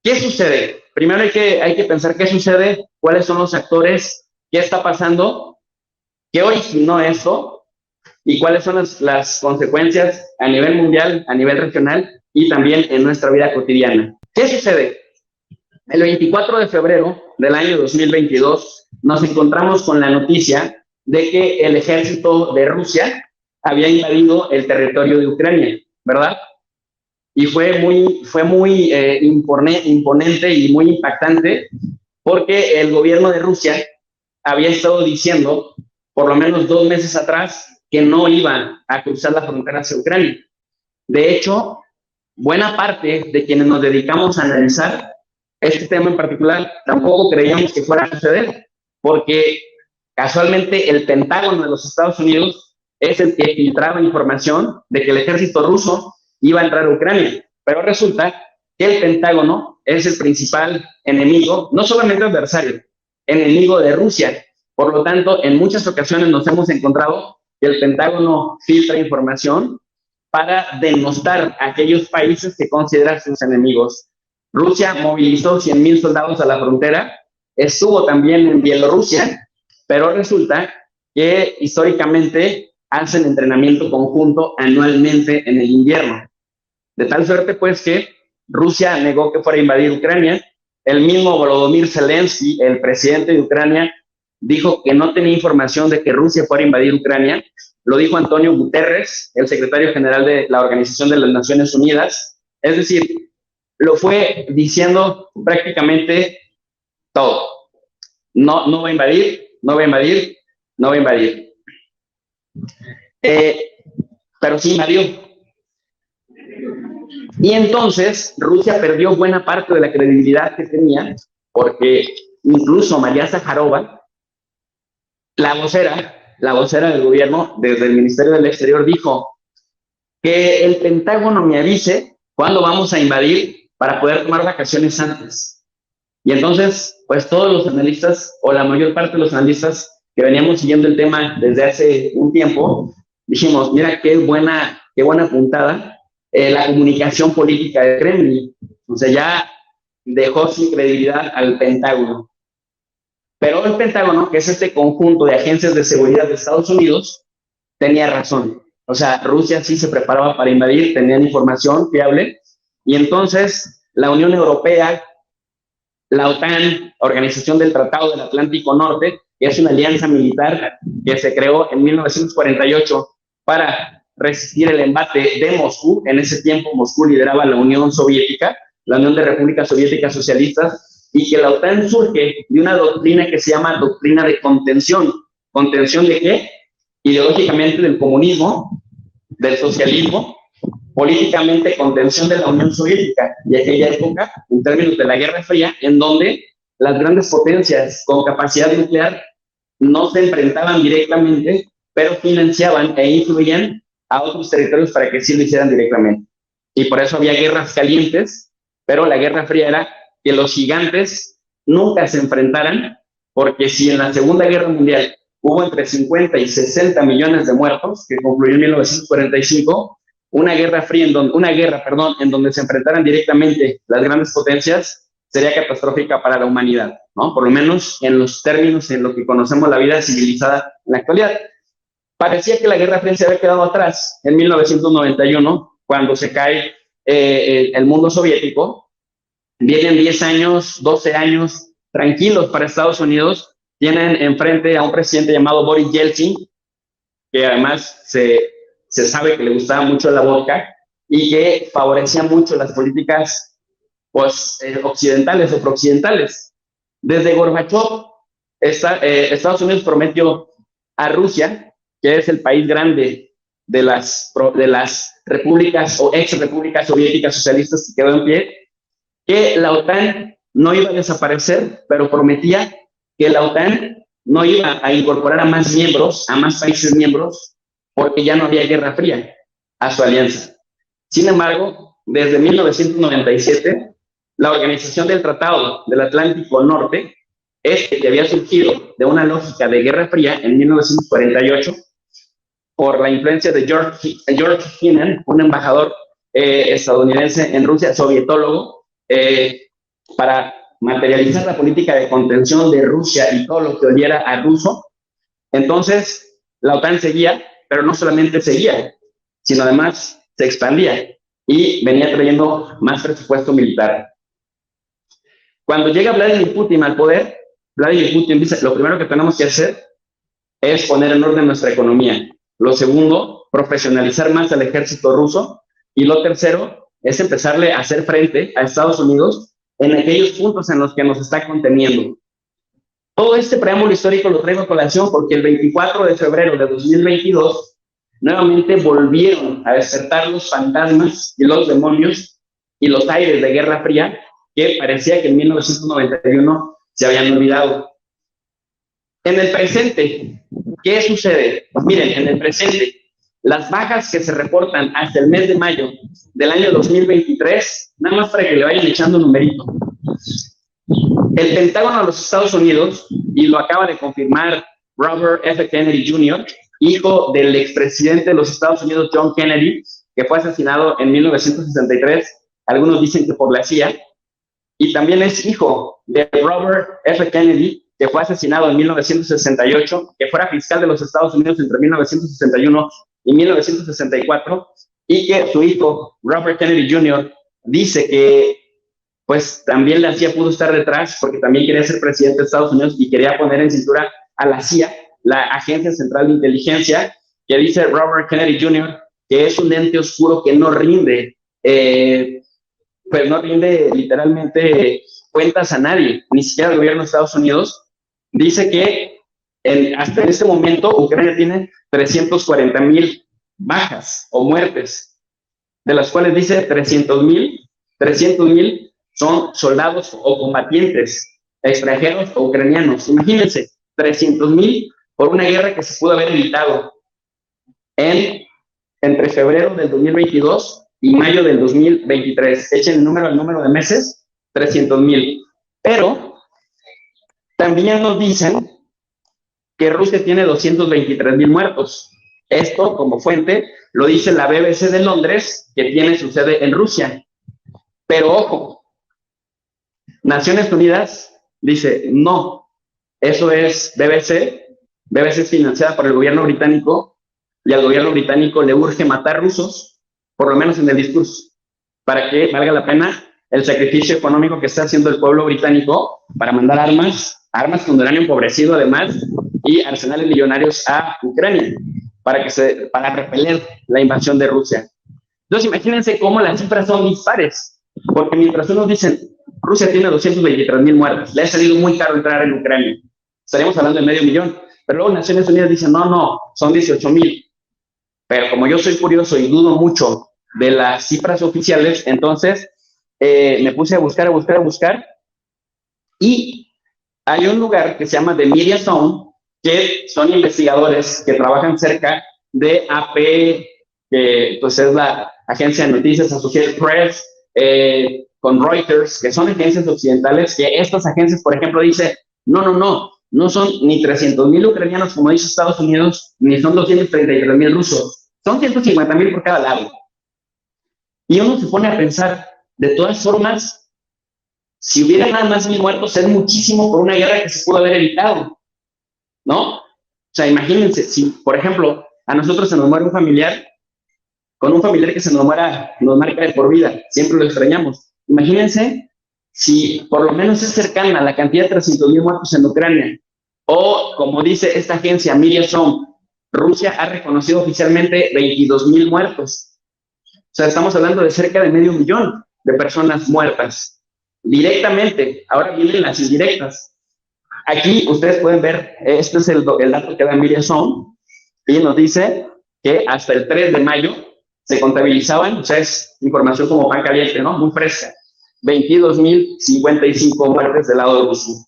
¿Qué sucede? Primero hay que pensar qué sucede, cuáles son los actores, qué está pasando, qué originó esto y cuáles son las consecuencias a nivel mundial, a nivel regional y también en nuestra vida cotidiana. ¿Qué sucede? El 24 de febrero del año 2022 nos encontramos con la noticia de que el ejército de Rusia había invadido el territorio de Ucrania, ¿verdad? Y fue muy imponente y muy impactante porque el gobierno de Rusia había estado diciendo, por lo menos 2 meses atrás, que no iban a cruzar la frontera hacia Ucrania. De hecho, buena parte de quienes nos dedicamos a analizar este tema en particular tampoco creíamos que fuera a suceder, porque casualmente el Pentágono de los Estados Unidos es el que filtraba información de que el ejército ruso iba a entrar a Ucrania, pero resulta que el Pentágono es el principal enemigo, no solamente adversario, enemigo de Rusia. Por lo tanto, en muchas ocasiones nos hemos encontrado que el Pentágono filtra información para denostar a aquellos países que consideran sus enemigos. Rusia movilizó 100,000 soldados a la frontera, estuvo también en Bielorrusia, pero resulta que históricamente hacen entrenamiento conjunto anualmente en el invierno. De tal suerte, pues, que Rusia negó que fuera a invadir Ucrania. El mismo Volodymyr Zelensky, el presidente de Ucrania, dijo que no tenía información de que Rusia fuera a invadir Ucrania. Lo dijo Antonio Guterres, el secretario general de la Organización de las Naciones Unidas. Es decir, lo fue diciendo prácticamente todo. No, no va a invadir, no va a invadir, no va a invadir. Pero sí invadió. Y entonces Rusia perdió buena parte de la credibilidad que tenía, porque incluso María Zaharova, la vocera del gobierno, desde el Ministerio del Exterior, dijo que el Pentágono me avise cuándo vamos a invadir para poder tomar vacaciones antes. Y entonces, pues todos los analistas, o la mayor parte de los analistas que veníamos siguiendo el tema desde hace un tiempo, dijimos, mira qué buena puntada la comunicación política de Kremlin. O sea, ya dejó sin credibilidad al Pentágono. Pero el Pentágono, que es este conjunto de agencias de seguridad de Estados Unidos, tenía razón. O sea, Rusia sí se preparaba para invadir, tenían información fiable, y entonces la Unión Europea, la OTAN, Organización del Tratado del Atlántico Norte, que es una alianza militar que se creó en 1948 para resistir el embate de Moscú. En ese tiempo Moscú lideraba la Unión Soviética, la Unión de Repúblicas Soviéticas Socialistas, y que la OTAN surge de una doctrina que se llama doctrina de contención. ¿Contención de qué? Ideológicamente del comunismo, del socialismo, políticamente contención de la Unión Soviética y aquella época, en términos de la Guerra Fría, en donde las grandes potencias con capacidad nuclear no se enfrentaban directamente, pero financiaban e influían a otros territorios para que sí lo hicieran directamente. Y por eso había guerras calientes, pero la Guerra Fría era que los gigantes nunca se enfrentaran, porque si en la Segunda Guerra Mundial hubo entre 50 y 60 millones de muertos, que concluyó en 1945, una guerra, en donde se enfrentaran directamente las grandes potencias, sería catastrófica para la humanidad, ¿no? Por lo menos en los términos en lo que conocemos la vida civilizada en la actualidad. Parecía que la Guerra Fría se había quedado atrás en 1991, cuando se cae el mundo soviético. Vienen 10 años, 12 años tranquilos para Estados Unidos. Tienen enfrente a un presidente llamado Boris Yeltsin, que además se sabe que le gustaba mucho la vodka y que favorecía mucho las políticas pues, occidentales o prooccidentales. Desde Gorbachev, Estados Unidos prometió a Rusia, que es el país grande de las repúblicas o ex repúblicas soviéticas socialistas que quedó en pie, que la OTAN no iba a desaparecer, pero prometía que la OTAN no iba a incorporar a más miembros, a más países miembros, porque ya no había Guerra Fría a su alianza. Sin embargo, desde 1997, la Organización del Tratado del Atlántico Norte, que había surgido de una lógica de Guerra Fría en 1948, por la influencia de George Kennan, un embajador estadounidense en Rusia, sovietólogo, para materializar la política de contención de Rusia y todo lo que oliera a ruso. Entonces, la OTAN seguía, pero no solamente seguía, sino además se expandía y venía trayendo más presupuesto militar. Cuando llega Vladimir Putin al poder, Vladimir Putin dice, lo primero que tenemos que hacer es poner en orden nuestra economía. Lo segundo, profesionalizar más al ejército ruso. Y lo tercero es empezarle a hacer frente a Estados Unidos en aquellos puntos en los que nos está conteniendo. Todo este preámbulo histórico lo traigo a colación porque el 24 de febrero de 2022 nuevamente volvieron a despertar los fantasmas y los demonios y los aires de Guerra Fría que parecía que en 1991 se habían olvidado. En el presente, ¿qué sucede? Pues miren, en el presente, las bajas que se reportan hasta el mes de mayo del año 2023, nada más para que le vayan echando un numerito. El Pentágono de los Estados Unidos, y lo acaba de confirmar Robert F. Kennedy Jr., hijo del expresidente de los Estados Unidos, John Kennedy, que fue asesinado en 1963, algunos dicen que por la CIA, y también es hijo de Robert F. Kennedy, que fue asesinado en 1968, que fuera fiscal de los Estados Unidos entre 1961 y 1964, y que su hijo, Robert Kennedy Jr., dice que pues también la CIA pudo estar detrás porque también quería ser presidente de Estados Unidos y quería poner en cintura a la CIA, la Agencia Central de Inteligencia, que dice Robert Kennedy Jr., que es un ente oscuro que no rinde, pues no rinde literalmente cuentas a nadie, ni siquiera al gobierno de Estados Unidos. Dice que hasta este momento Ucrania tiene 340,000 bajas o muertes, de las cuales dice 300,000 son soldados o combatientes extranjeros o ucranianos. Imagínense, 300,000 por una guerra que se pudo haber evitado entre febrero del 2022 y mayo del 2023. Echen el número de meses, 300,000. Pero también nos dicen que Rusia tiene 223,000 muertos. Esto, como fuente, lo dice la BBC de Londres, que tiene su sede en Rusia. Pero ojo, Naciones Unidas dice, no, eso es BBC. BBC es financiada por el gobierno británico y al gobierno británico le urge matar rusos, por lo menos en el discurso, para que valga la pena el sacrificio económico que está haciendo el pueblo británico para mandar armas con uranio empobrecido además, y arsenales millonarios a Ucrania, para repeler la invasión de Rusia. Entonces imagínense cómo las cifras son dispares, porque mientras unos dicen, Rusia tiene 223,000 muertos, le ha salido muy caro entrar en Ucrania, estaríamos hablando de 500,000, pero luego Naciones Unidas dicen, no, son 18,000. Pero como yo soy curioso y dudo mucho de las cifras oficiales, entonces me puse a buscar, y hay un lugar que se llama The Media Zone, que son investigadores que trabajan cerca de AP, que pues es la agencia de noticias Associated Press, con Reuters, que son agencias occidentales, que estas agencias, por ejemplo, dicen, no son ni 300,000 ucranianos, como dice Estados Unidos, ni son 233,000 rusos, son 150,000 por cada lado. Y uno se pone a pensar, de todas formas, si hubiera nada más 1,000 muertos, es muchísimo por una guerra que se pudo haber evitado, ¿no? O sea, imagínense, si, por ejemplo, a nosotros se nos muere un familiar, con un familiar que se nos muera, nos marca de por vida, siempre lo extrañamos. Imagínense si por lo menos es cercana a la cantidad de 300,000 muertos en Ucrania, o como dice esta agencia, Media Zone, Rusia ha reconocido oficialmente 22,000 muertos. O sea, estamos hablando de cerca de 500,000 de personas muertas directamente. Ahora vienen las indirectas. Aquí ustedes pueden ver, este es el dato que da Media Zone, y nos dice que hasta el 3 de mayo se contabilizaban, o sea, es información como pan caliente, ¿no? Muy fresca. 22,055 muertes del lado ruso.